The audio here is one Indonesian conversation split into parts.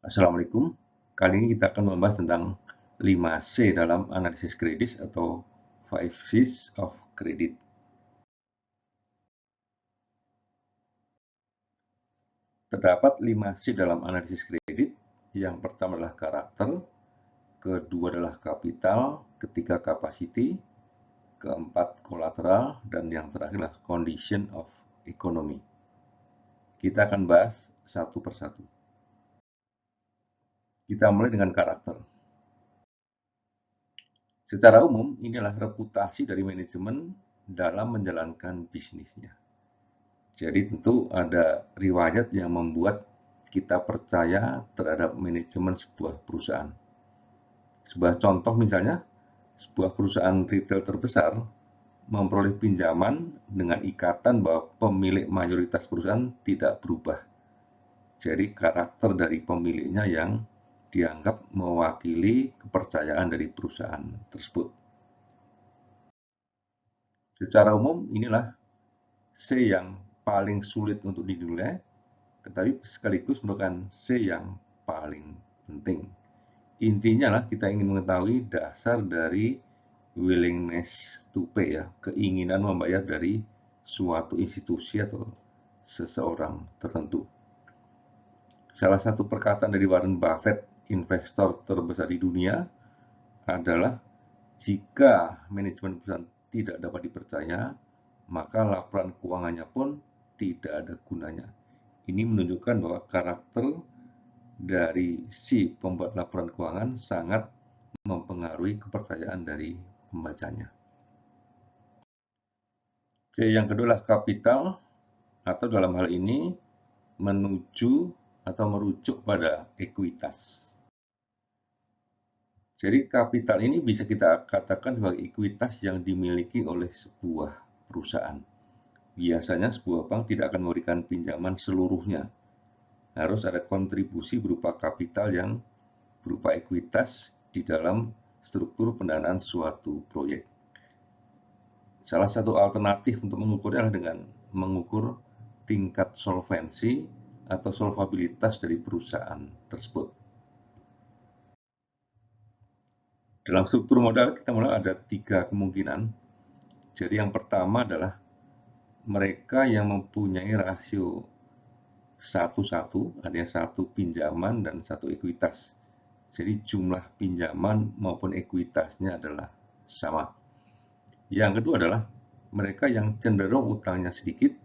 Assalamualaikum. Kali ini kita akan membahas tentang 5C dalam analisis kredit atau 5 C's of Credit. Terdapat 5C dalam analisis kredit. Yang pertama adalah karakter, kedua adalah kapital, ketiga capacity, keempat kolateral, dan yang terakhir adalah condition of economy. Kita akan bahas satu persatu. Kita mulai dengan karakter. Secara umum, inilah reputasi dari manajemen dalam menjalankan bisnisnya. Jadi tentu ada riwayat yang membuat kita percaya terhadap manajemen sebuah perusahaan. Sebuah contoh misalnya, sebuah perusahaan retail terbesar memperoleh pinjaman dengan ikatan bahwa pemilik mayoritas perusahaan tidak berubah. Jadi karakter dari pemiliknya yang dianggap mewakili kepercayaan dari perusahaan tersebut. Secara umum inilah C yang paling sulit untuk dinilai, tetapi sekaligus merupakan C yang paling penting. Intinya lah kita ingin mengetahui dasar dari willingness to pay, ya, keinginan membayar dari suatu institusi atau seseorang tertentu. Salah satu perkataan dari Warren Buffett, investor terbesar di dunia, adalah jika manajemen perusahaan tidak dapat dipercaya, maka laporan keuangannya pun tidak ada gunanya. Ini menunjukkan bahwa karakter dari si pembuat laporan keuangan sangat mempengaruhi kepercayaan dari pembacanya. C yang kedua adalah kapital, atau dalam hal ini menuju atau merujuk pada ekuitas. Jadi kapital ini bisa kita katakan sebagai ekuitas yang dimiliki oleh sebuah perusahaan. Biasanya sebuah bank tidak akan memberikan pinjaman seluruhnya. Harus ada kontribusi berupa kapital yang berupa ekuitas di dalam struktur pendanaan suatu proyek. Salah satu alternatif untuk mengukurnya adalah dengan mengukur tingkat solvensi atau solvabilitas dari perusahaan tersebut. Dalam struktur modal kita mulai ada 3 kemungkinan. Jadi yang pertama adalah mereka yang mempunyai rasio 1:1, artinya 1 pinjaman dan 1 ekuitas. Jadi jumlah pinjaman maupun ekuitasnya adalah sama. Yang kedua adalah mereka yang cenderung utangnya sedikit,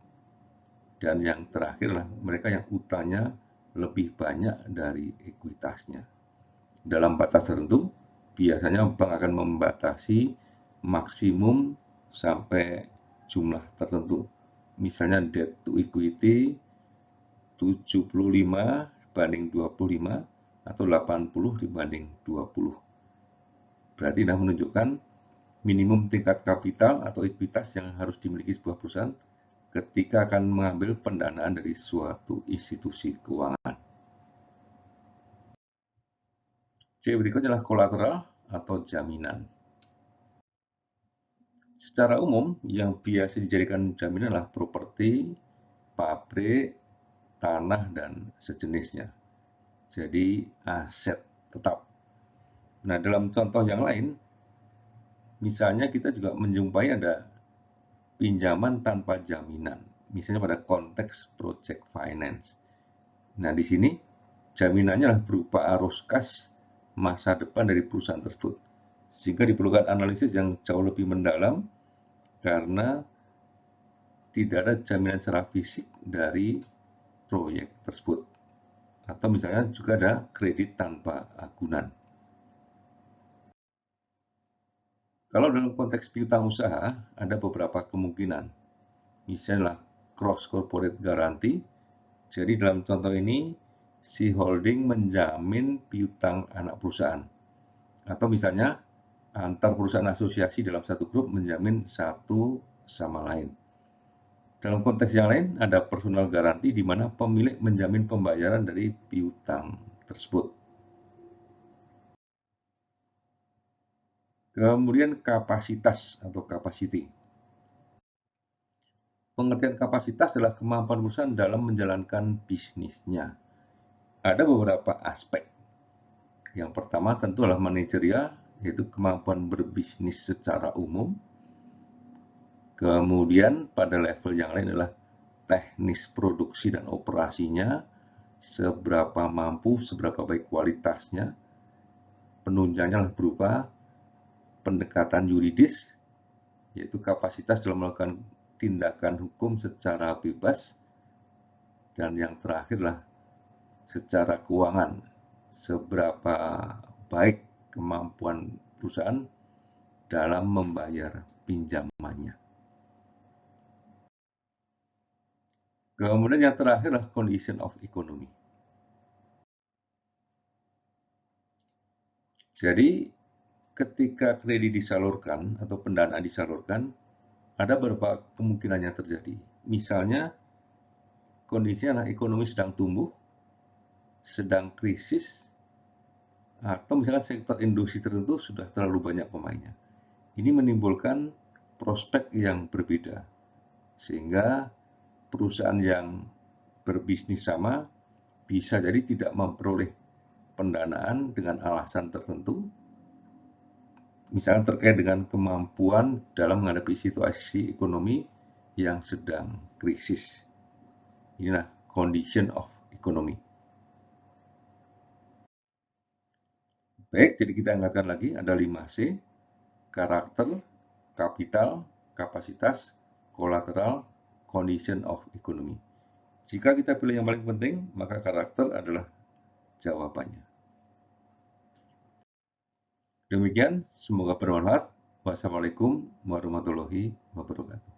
dan yang terakhir adalah mereka yang utangnya lebih banyak dari ekuitasnya. Dalam batas tertentu, biasanya bank akan membatasi maksimum sampai jumlah tertentu. Misalnya debt to equity 75/25 atau 80/20. Berarti sudah menunjukkan minimum tingkat kapital atau ekuitas yang harus dimiliki sebuah perusahaan ketika akan mengambil pendanaan dari suatu institusi keuangan. C berikutnya adalah kolateral atau jaminan. Secara umum, yang biasa dijadikan jaminan adalah properti, pabrik, tanah, dan sejenisnya. Jadi aset tetap. Nah, dalam contoh yang lain, misalnya kita juga menjumpai ada pinjaman tanpa jaminan, misalnya pada konteks project finance. Nah, di sini jaminannya adalah berupa arus kas masa depan dari perusahaan tersebut, sehingga diperlukan analisis yang jauh lebih mendalam karena tidak ada jaminan secara fisik dari proyek tersebut. Atau misalnya juga ada kredit tanpa agunan. Kalau dalam konteks piutang usaha, ada beberapa kemungkinan. Misalnya cross corporate guarantee. Jadi dalam contoh ini, si holding menjamin piutang anak perusahaan. Atau misalnya antar perusahaan asosiasi dalam satu grup menjamin satu sama lain. Dalam konteks yang lain, ada personal garanti di mana pemilik menjamin pembayaran dari piutang tersebut. Kemudian kapasitas atau capacity. Pengertian kapasitas adalah kemampuan perusahaan dalam menjalankan bisnisnya. Ada beberapa aspek. Yang pertama tentu adalah manajerial, yaitu kemampuan berbisnis secara umum. Kemudian pada level yang lain adalah teknis produksi dan operasinya, seberapa mampu, seberapa baik kualitasnya. Penunjangnya berupa pendekatan yuridis, yaitu kapasitas dalam melakukan tindakan hukum secara bebas. Dan yang terakhir adalah secara keuangan, seberapa baik kemampuan perusahaan dalam membayar pinjamannya. Kemudian yang terakhir adalah condition of economy. Jadi ketika kredit disalurkan atau pendanaan disalurkan, ada beberapa kemungkinan yang terjadi. Misalnya kondisinya ekonomi sedang tumbuh, sedang krisis, atau misalkan sektor industri tertentu sudah terlalu banyak pemainnya. Ini menimbulkan prospek yang berbeda, sehingga perusahaan yang berbisnis sama bisa jadi tidak memperoleh pendanaan dengan alasan tertentu, misalnya terkait dengan kemampuan dalam menghadapi situasi ekonomi yang sedang krisis. Inilah condition of economy. Baik, jadi kita ingatkan lagi ada 5C, karakter, kapital, kapasitas, kolateral, condition of economy. Jika kita pilih yang paling penting, maka karakter adalah jawabannya. Demikian, semoga bermanfaat. Wassalamualaikum warahmatullahi wabarakatuh.